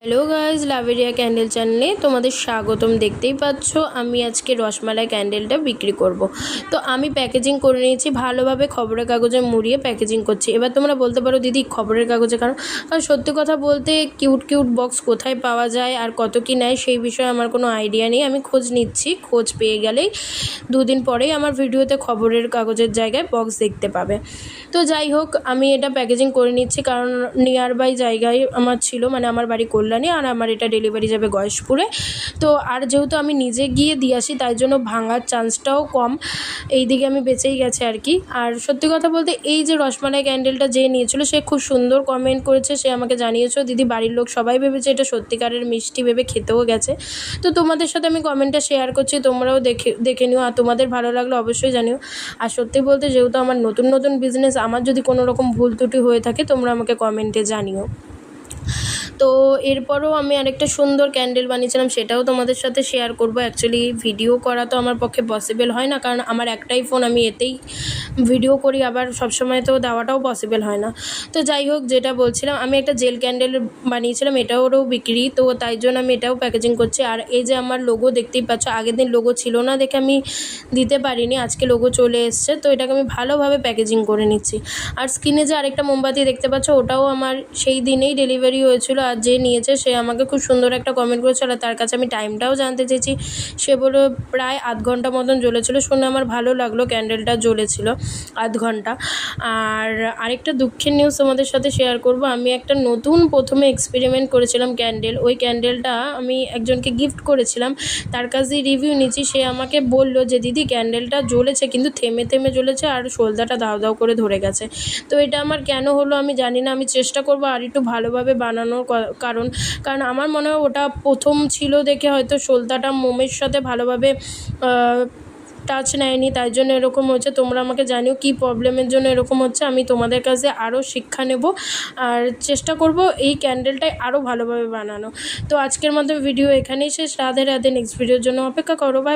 Hello guys, লাভেরিয়া candle চ্যানেলে তোমাদের স্বাগতম। দেখতেই পাচ্ছ আমি আজকে রসমালাই ক্যান্ডেলটা বিক্রি করব। তো আমি প্যাকেজিং করে নিয়েছি ভালোভাবে, খবরের কাগজে মুড়িয়ে প্যাকেজিং করছি। এবার তোমরা বলতে পারো দিদি খবরের কাগজে কারণ সত্যি কথা বলতে কিউট বক্স কোথায় পাওয়া যায় আর কত কি নেয় সেই বিষয়ে আমার কোনো আইডিয়া নেই। আমি খোঁজ নিচ্ছি, খোঁজ পেয়ে গেলেই দুদিন পরেই আমার ভিডিওতে খবরের কাগজের জায়গায় বক্স দেখতে পাবে। তো যাই হোক, আমি এটা প্যাকেজিং করে নিচ্ছি কারণ নিয়ার বাই জায়গায় আমার ছিল, মানে আমার বাড়ি কল্যাণী আর আমার এটা ডেলিভারি যাবে গয়েশপুরে। তো আর যেহেতু আমি নিজে গিয়ে দিয়ে আসি তাই জন্য ভাঙার চান্সটাও কম, এই দিকে আমি বেঁচেই গেছে আর কি। আর সত্যি কথা বলতে এই যে রসমালাই ক্যান্ডেলটা যে নিয়েছিল সে খুব সুন্দর কমেন্ট করেছে, সে আমাকে জানিয়েছে দিদি বাড়ির লোক সবাই ভেবেছে এটা সত্যিকারের মিষ্টি ভেবে খেতেও গেছে। তো তোমাদের সাথে আমি কমেন্টটা শেয়ার করছি, তোমরাও দেখে নিও আর তোমাদের ভালো লাগলে অবশ্যই জানিও। আর সত্যি বলতে যেহেতু আমার নতুন বিজনেস, আমার যদি কোনো রকম ভুল ত্রুটি হয়ে থাকে তোমরা আমাকে কমেন্টে জানিও। তো এরপরও আমি আরেকটা সুন্দর ক্যান্ডেল বানিয়েছিলাম, সেটাও তোমাদের সাথে শেয়ার করব। অ্যাকচুয়ালি ভিডিও করা তো আমার পক্ষে পসিবল হয় না কারণ আমার একটাই ফোন, আমি এতেই ভিডিও করি, আবার সবসময় তো দেওয়াটাও পসিবল হয় না। তো যাই হোক, যেটা বলছিলাম আমি একটা জেল ক্যান্ডেল বানিয়েছিলাম, এটাও বিক্রি, তো তাই জন্য আমি এটাও প্যাকেজিং করছি। আর এই যে আমার লোগো দেখতেই পাচ্ছ, আগের দিন লোগো ছিল না দেখে আমি দিতে পারিনি, আজকে লোগো চলে এসছে, তো এটাকে আমি ভালোভাবে প্যাকেজিং করে নিচ্ছি। আর স্ক্রিনে যে আরেকটা মোমবাতি দেখতে পাচ্ছ ওটাও আমার সেই দিনেই ডেলিভারি হয়েছিল। আর যে নিয়েছে সে আমাকে খুব সুন্দর একটা কমেন্ট করেছিল, আর তার কাছে আমি টাইমটাও জানতে চেয়েছি। সে বলল প্রায় আধ ঘন্টা মতন জ্বলেছিল। শুনে আমার ভালো লাগলো, ক্যান্ডেলটা জ্বলেছিল আধ ঘন্টা। আর আরেকটা দুঃখের নিউজ তোমাদের সাথে শেয়ার করব, আমি একটা নতুন প্রথমে এক্সপেরিমেন্ট করেছিলাম ক্যান্ডেল, ওই ক্যান্ডেলটা আমি একজনকে গিফট করেছিলাম, তার কাছে রিভিউ নিচ্ছি। সে আমাকে বলল যে দিদি ক্যান্ডেলটা জ্বলেছে কিন্তু থেমে জ্বলেছে আর সলদাটা দাউ করে ধরে গেছে। তো এটা আমার কেন হলো আমি জানি না, আমি চেষ্টা করব আর একটু ভালোভাবে বানানোর, কারণ আমার মনে হয় ওটা প্রথম ছিল দেখে হয়তো সলদাটা মোমের সাথে ভালোভাবে টাচ নেয়নি, তাই জন্য এরকম হচ্ছে। তোমরা আমাকে জানিও কী প্রবলেমের জন্য এরকম হচ্ছে, আমি তোমাদের কাছে আরও শিক্ষা নেব আর চেষ্টা করব এই ক্যান্ডেলটাই আরও ভালোভাবে বানানো। তো আজকের মতো ভিডিও এখানেই শেষ। রাধে রাধে, নেক্সট ভিডিওর জন্য অপেক্ষা করো। বাই।